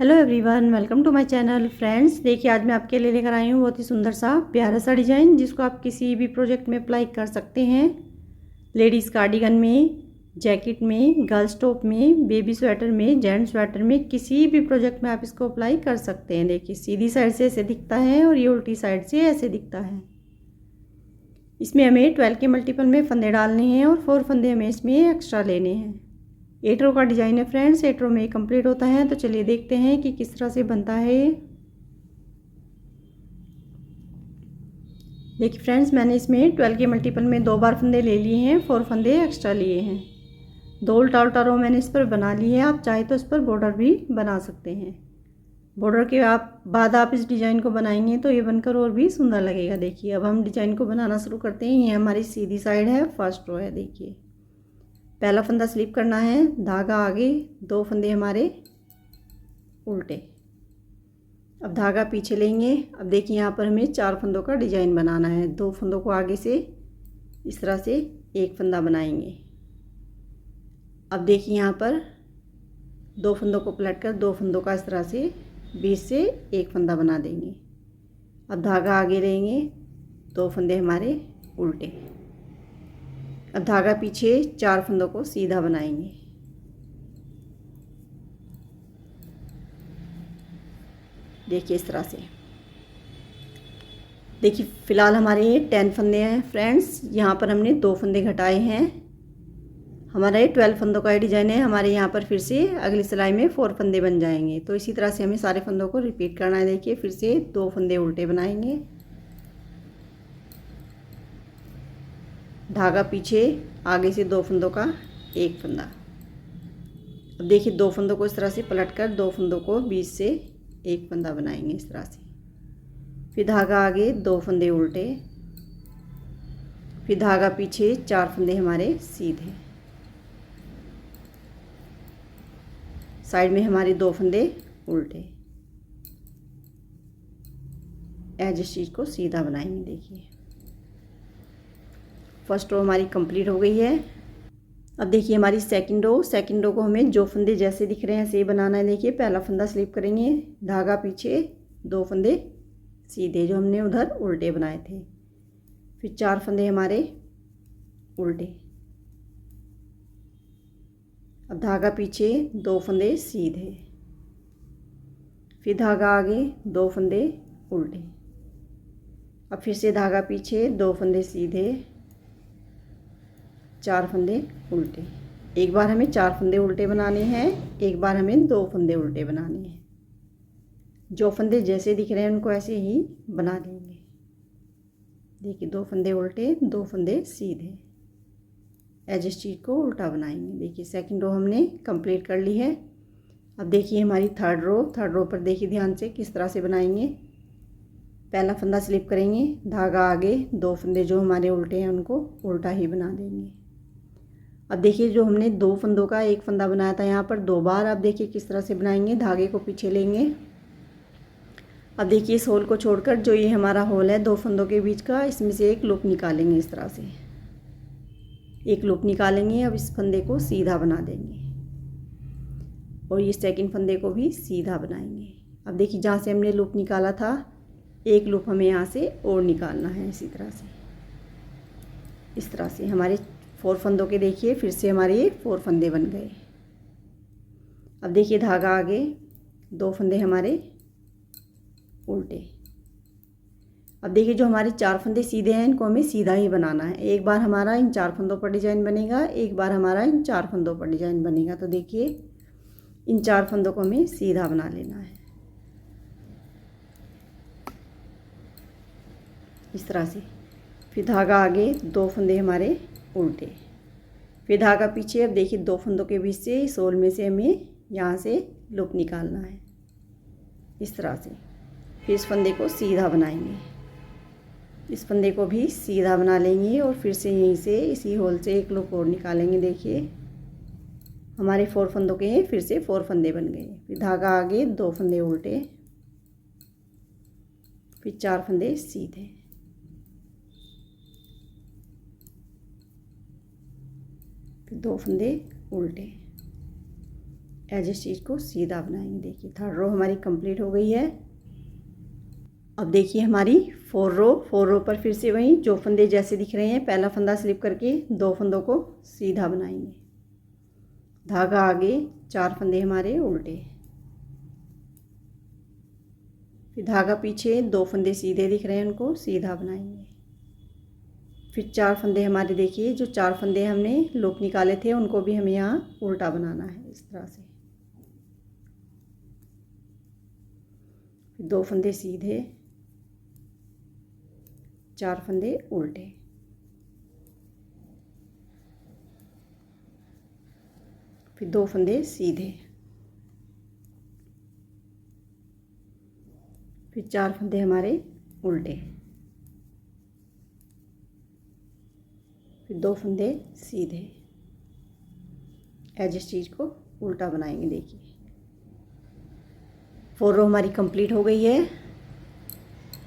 Hello everyone, welcome to my channel. Friends, देखिए आज मैं आपके लिए लेकर आई हूँ बहुत ही सुंदर सा प्यारा सा डिज़ाइन जिसको आप किसी भी प्रोजेक्ट में अप्लाई कर सकते हैं। लेडीज़ कार्डिगन में, जैकेट में, गर्ल्स टॉप में, बेबी स्वेटर में, जेंट्स स्वेटर में, किसी भी प्रोजेक्ट में आप इसको अप्लाई कर सकते हैं। देखिए सीधी साइड से ऐसे दिखता है और ये उल्टी साइड से ऐसे दिखता है। इसमें हमें 12 के मल्टीपल में फंदे डालने हैं और 4 फंदे हमें इसमें एक्स्ट्रा लेने हैं। 8 रो का डिज़ाइन है फ्रेंड्स, 8 रो में कंप्लीट होता है। तो चलिए देखते हैं कि किस तरह से बनता है। देखिए फ्रेंड्स, मैंने इसमें 12 के मल्टीपल में 2 बार फंदे ले लिए हैं, 4 फंदे एक्स्ट्रा लिए हैं। 2 उल्टा उल्टा रो मैंने इस पर बना ली है। आप चाहे तो इस पर बॉर्डर भी बना सकते हैं। बॉर्डर के बाद आप इस डिज़ाइन को बनाएंगे तो ये बनकर और भी सुंदर लगेगा। देखिए अब हम डिज़ाइन को बनाना शुरू करते हैं। ये हमारी सीधी साइड है, फर्स्ट रो है। देखिए पहला फंदा स्लिप करना है, धागा आगे, 2 फंदे हमारे उल्टे। अब धागा पीछे लेंगे। अब देखिए यहाँ पर हमें 4 फंदों का डिज़ाइन बनाना है। 2 फंदों को आगे से इस तरह से एक फंदा बनाएंगे। अब देखिए यहाँ पर 2 फंदों को पलट कर 2 फंदों का इस तरह से बीच से एक फंदा बना देंगे। अब धागा आगे लेंगे, 2 फंदे हमारे उल्टे। अब धागा पीछे, 4 फंदों को सीधा बनाएंगे। देखिए इस तरह से। देखिए फ़िलहाल हमारे 10 फंदे हैं फ्रेंड्स। यहाँ पर हमने 2 फंदे घटाए हैं। हमारा ये 12 फंदों का डिज़ाइन है। हमारे यहाँ पर फिर से अगली सिलाई में 4 फंदे बन जाएंगे। तो इसी तरह से हमें सारे फंदों को रिपीट करना है। देखिए फिर से 2 फंदे उल्टे बनाएंगे, धागा पीछे, आगे से 2 फंदों का एक फंदा। अब देखिए 2 फंदों को इस तरह से पलट कर 2 फंदों को बीच से एक फंदा बनाएंगे इस तरह से। फिर धागा आगे, 2 फंदे उल्टे, फिर धागा पीछे, 4 फंदे हमारे सीधे। साइड में हमारे 2 फंदे उल्टे। एज स्टिच को सीधा बनाएंगे। देखिए फर्स्ट रो हमारी कंप्लीट हो गई है। अब देखिए हमारी सेकंड रो को हमें जो फंदे जैसे दिख रहे हैं ऐसे ही बनाना है। देखिए पहला फंदा स्लिप करेंगे, धागा पीछे, 2 फंदे सीधे जो हमने उधर उल्टे बनाए थे। फिर 4 फंदे हमारे उल्टे। अब धागा पीछे, 2 फंदे सीधे, फिर धागा आगे, 2 फंदे उल्टे। अब फिर से धागा पीछे, 2 फंदे सीधे, 4 फंदे उल्टे। एक बार हमें 4 फंदे उल्टे बनाने हैं, एक बार हमें 2 फंदे उल्टे बनाने हैं। जो फंदे जैसे दिख रहे हैं उनको ऐसे ही बना देंगे। देखिए 2 फंदे उल्टे, 2 फंदे सीधे, एज स्टिच को उल्टा बनाएंगे। देखिए सेकंड रो हमने कंप्लीट कर ली है। अब देखिए हमारी थर्ड रो पर देखिए ध्यान से किस तरह से बनाएंगे। पहला फंदा स्लिप करेंगे, धागा आगे, 2 फंदे जो हमारे उल्टे हैं उनको उल्टा ही बना देंगे। अब देखिए जो हमने 2 फंदों का एक फंदा बनाया था यहाँ पर 2 बार। अब देखिए किस तरह से बनाएंगे। धागे को पीछे लेंगे। अब देखिए इस होल को छोड़कर जो ये हमारा होल है 2 फंदों के बीच का, इसमें से एक लूप निकालेंगे। इस तरह से एक लूप निकालेंगे। अब इस फंदे को सीधा बना देंगे और ये सेकंड फंदे को भी सीधा बनाएंगे। अब देखिए जहाँ से हमने लूप निकाला था एक लूप हमें यहाँ से और निकालना है। इसी तरह से, इस तरह से हमारे 4 फंदों के देखिए फिर से हमारे ये 4 फंदे बन गए। अब देखिए धागा आगे, 2 फंदे हमारे उल्टे। अब देखिए जो हमारे 4 फंदे सीधे हैं इनको हमें सीधा ही बनाना है। एक बार हमारा इन 4 फंदों पर डिज़ाइन बनेगा, एक बार हमारा इन 4 फंदों पर डिज़ाइन बनेगा। तो देखिए इन 4 फंदों को हमें सीधा बना लेना है इस तरह से। फिर धागा आगे, 2 फंदे हमारे उल्टे, फिर धागा पीछे। अब देखिए 2 फंदों के बीच से इस होल में से हमें यहाँ से लूप निकालना है इस तरह से। फिर इस फंदे को सीधा बनाएंगे, इस फंदे को भी सीधा बना लेंगे और फिर से यहीं से इसी होल से एक लूप और निकालेंगे। देखिए हमारे 4 फंदों के हैं, फिर से 4 फंदे बन गए। फिर धागा आगे, 2 फंदे उल्टे, फिर 4 फंदे सीधे, फिर 2 फंदे उल्टे, एज स्टिच को सीधा बनाएंगे। देखिए थर्ड रो हमारी कंप्लीट हो गई है। अब देखिए हमारी फोर रो पर फिर से वही जो फंदे जैसे दिख रहे हैं, पहला फंदा स्लिप करके 2 फंदों को सीधा बनाएंगे। धागा आगे, 4 फंदे हमारे उल्टे, फिर धागा पीछे, 2 फंदे सीधे दिख रहे हैं उनको सीधा बनाएंगे। फिर 4 फंदे हमारे, देखिए जो 4 फंदे हमने लूप निकाले थे उनको भी हमें यहाँ उल्टा बनाना है इस तरह से। फिर 2 फंदे सीधे, 4 फंदे उल्टे, फिर 2 फंदे सीधे, फिर 4 फंदे हमारे उल्टे, फिर 2 फंदे सीधे। एज स्टिच को उल्टा बनाएंगे। देखिए 4 रो हमारी कंप्लीट हो गई है।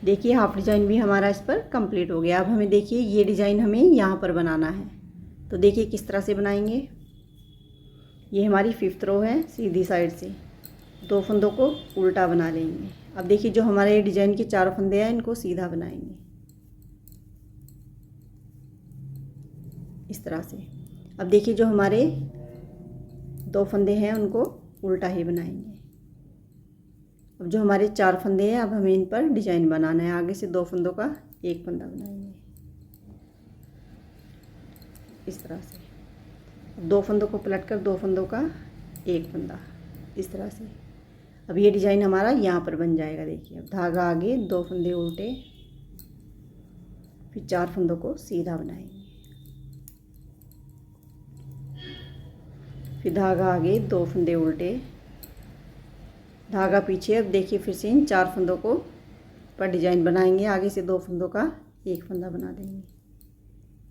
देखिए हाफ डिजाइन भी हमारा इस पर कंप्लीट हो गया। अब हमें देखिए ये डिजाइन हमें यहाँ पर बनाना है, तो देखिए किस तरह से बनाएंगे। ये हमारी 5th रो है, सीधी साइड से 2 फंदों को उल्टा बना लेंगे। अब देखिए जो हमारे डिजाइन के 4 फंदे हैं इनको सीधा बनाएंगे इस तरह से। अब देखिए जो हमारे 2 फंदे हैं उनको उल्टा ही बनाएंगे। अब जो हमारे 4 फंदे हैं, अब हमें इन पर डिजाइन बनाना है। आगे से 2 फंदों का 1 फंदा बनाएंगे इस तरह से। 2 फंदों को पलट कर 2 फंदों का 1 फंदा इस तरह से। अब ये डिजाइन हमारा यहाँ पर बन जाएगा। देखिए अब धागा आगे, 2 फंदे उल्टे, फिर 4 फंदों को सीधा बनाएंगे, फिर धागा आगे, 2 फंदे उल्टे, धागा पीछे। अब देखिए फिर से इन 4 फंदों को पर डिजाइन बनाएंगे। आगे से 2 फंदों का 1 फंदा बना देंगे,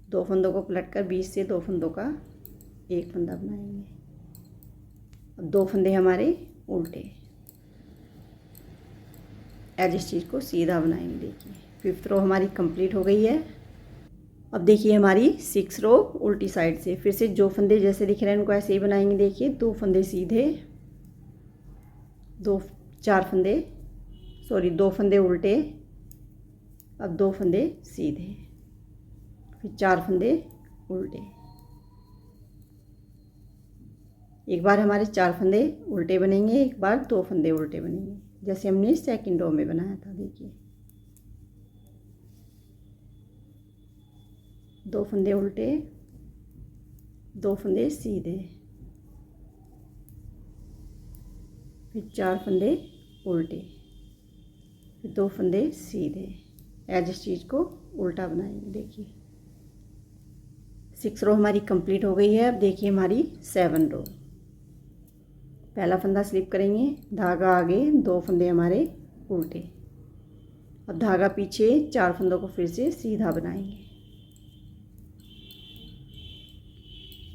2 फंदों को पलट कर बीच से 2 फंदों का 1 फंदा बनाएंगे। अब 2 फंदे हमारे उल्टे, एज स्टिच को सीधा बनाएंगे। देखिए 5th रो हमारी कंप्लीट हो गई है। अब देखिए हमारी 6 रो उल्टी साइड से फिर से जो फंदे जैसे दिख रहे हैं उनको ऐसे ही बनाएंगे। देखिए 2 फंदे सीधे, 2 फंदे उल्टे, अब 2 फंदे सीधे, फिर 4 फंदे उल्टे। एक बार हमारे 4 फंदे उल्टे बनेंगे, एक बार 2 फंदे उल्टे बनेंगे, जैसे हमने सेकंड रो में बनाया था। देखिए 2 फंदे उल्टे, 2 फंदे सीधे, फिर 4 फंदे उल्टे, फिर 2 फंदे सीधे। एज स्टिच को उल्टा बनाएंगे। देखिए 6 रो हमारी कंप्लीट हो गई है। अब देखिए हमारी 7 रो। पहला फंदा स्लिप करेंगे, धागा आगे, 2 फंदे हमारे उल्टे, अब धागा पीछे, 4 फंदों को फिर से सीधा बनाएंगे।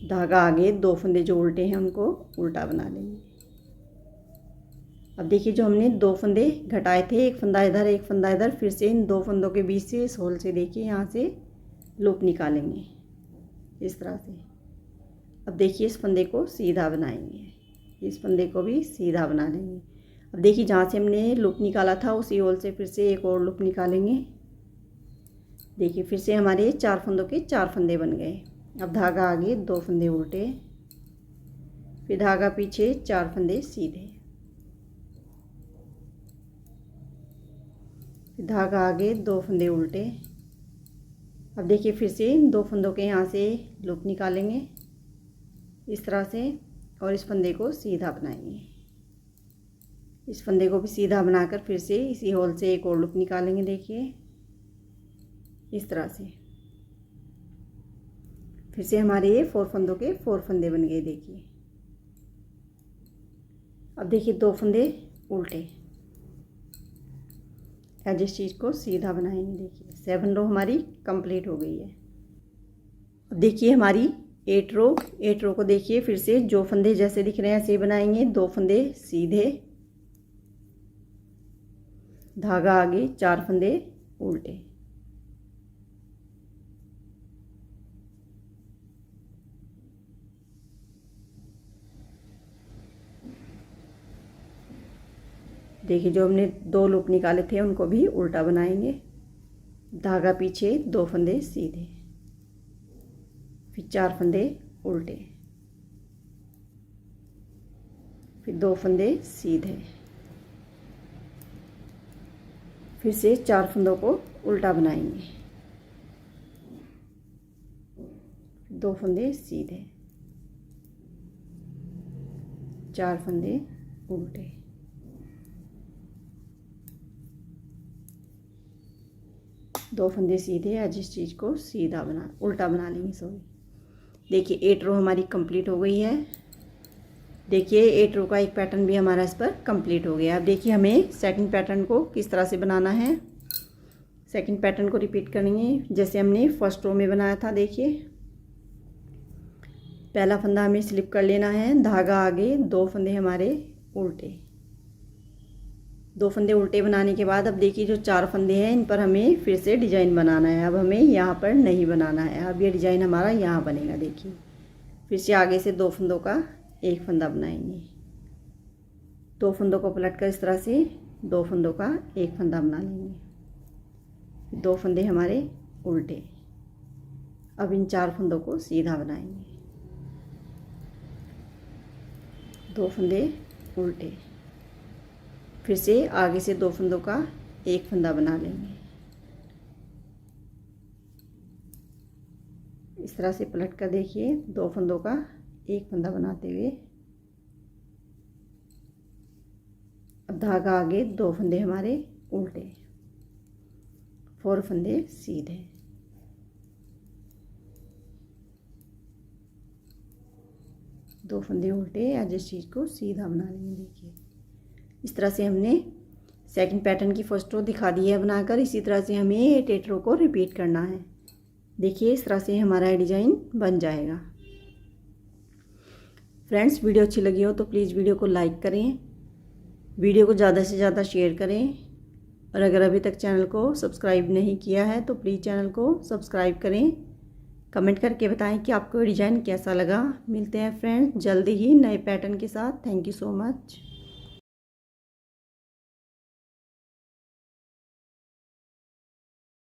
धागा आगे, 2 फंदे जो उल्टे हैं उनको उल्टा बना लेंगे। अब देखिए जो हमने 2 फंदे घटाए थे, एक फंदा इधर एक फंदा इधर, फिर से इन 2 फंदों के बीच से इस होल से देखिए यहाँ से लूप निकालेंगे इस तरह से। अब देखिए इस फंदे को सीधा बनाएंगे, इस फंदे को भी सीधा बना लेंगे। अब देखिए जहाँ से हमने लूप निकाला था उसी होल से फिर से एक और लूप निकालेंगे। देखिए फिर से हमारे 4 फंदों के 4 फंदे बन गए। अब धागा आगे, 2 फंदे उल्टे, फिर धागा पीछे, 4 फंदे सीधे, फिर धागा आगे, 2 फंदे उल्टे। अब देखिए फिर से 2 फंदों के यहाँ से लूप निकालेंगे इस तरह से, और इस फंदे को सीधा बनाएंगे। इस फंदे को भी सीधा बनाकर फिर से इसी होल से एक और लूप निकालेंगे। देखिए इस तरह से। फिर से हमारे ये 4 फंदों के 4 फंदे बन गए। देखिए अब देखिए 2 फंदे उल्टे, एज स्टिच को सीधा बनाएंगे। देखिए 7 रो हमारी कंप्लीट हो गई है। अब देखिए हमारी 8 रो को देखिए फिर से जो फंदे जैसे दिख रहे हैं ऐसे बनाएंगे। 2 फंदे सीधे, धागा आगे, 4 फंदे उल्टे, देखिए जो हमने 2 लूप निकाले थे उनको भी उल्टा बनाएंगे। धागा पीछे, 2 फंदे सीधे, फिर 4 फंदे उल्टे, फिर 2 फंदे सीधे, फिर से 4 फंदों को उल्टा बनाएंगे, 2 फंदे सीधे, 4 फंदे उल्टे, दो फंदे सीधे। आज इस चीज़ को सीधा उल्टा बना लेंगे। सॉरी, देखिए 8 रो हमारी कंप्लीट हो गई है। देखिए 8 रो का एक पैटर्न भी हमारा इस पर कंप्लीट हो गया। अब देखिए हमें सेकंड पैटर्न को किस तरह से बनाना है। सेकंड पैटर्न को रिपीट करेंगे जैसे हमने फर्स्ट रो में बनाया था। देखिए पहला फंदा हमें स्लिप कर लेना है, धागा आगे, 2 फंदे हमारे उल्टे, 2 फंदे उल्टे बनाने के बाद अब देखिए जो 4 फंदे हैं इन पर हमें फिर से डिजाइन बनाना है। अब हमें यहाँ पर नहीं बनाना है, अब ये डिजाइन हमारा यहाँ बनेगा। देखिए फिर से आगे से 2 फंदों का एक फंदा बनाएंगे, 2 फंदों को पलटकर इस तरह से 2 फंदों का एक फंदा बना लेंगे, 2 फंदे हमारे उल्टे। अब इन 4 फंदों को सीधा बनाएंगे, 2 फंदे उल्टे, फिर से आगे से 2 फंदों का एक फंदा बना लेंगे। इस तरह से पलट कर देखिए 2 फंदों का एक फंदा बनाते हुए। अब धागा आगे, 2 फंदे हमारे उल्टे, 4 फंदे सीधे, दो फंदे उल्टे। आज इस चीज़ को सीधा बना लेंगे। देखिए इस तरह से हमने सेकंड पैटर्न की फर्स्ट रो दिखा दी है बनाकर। इसी तरह से हमें 8 रो को रिपीट करना है। देखिए इस तरह से हमारा डिज़ाइन बन जाएगा। फ्रेंड्स वीडियो अच्छी लगी हो तो प्लीज़ वीडियो को लाइक करें, वीडियो को ज़्यादा से ज़्यादा शेयर करें, और अगर अभी तक चैनल को सब्सक्राइब नहीं किया है तो प्लीज़ चैनल को सब्सक्राइब करें। कमेंट करके बताएं कि आपको डिज़ाइन कैसा लगा। मिलते हैं फ्रेंड्स जल्दी ही नए पैटर्न के साथ। Thank you so much.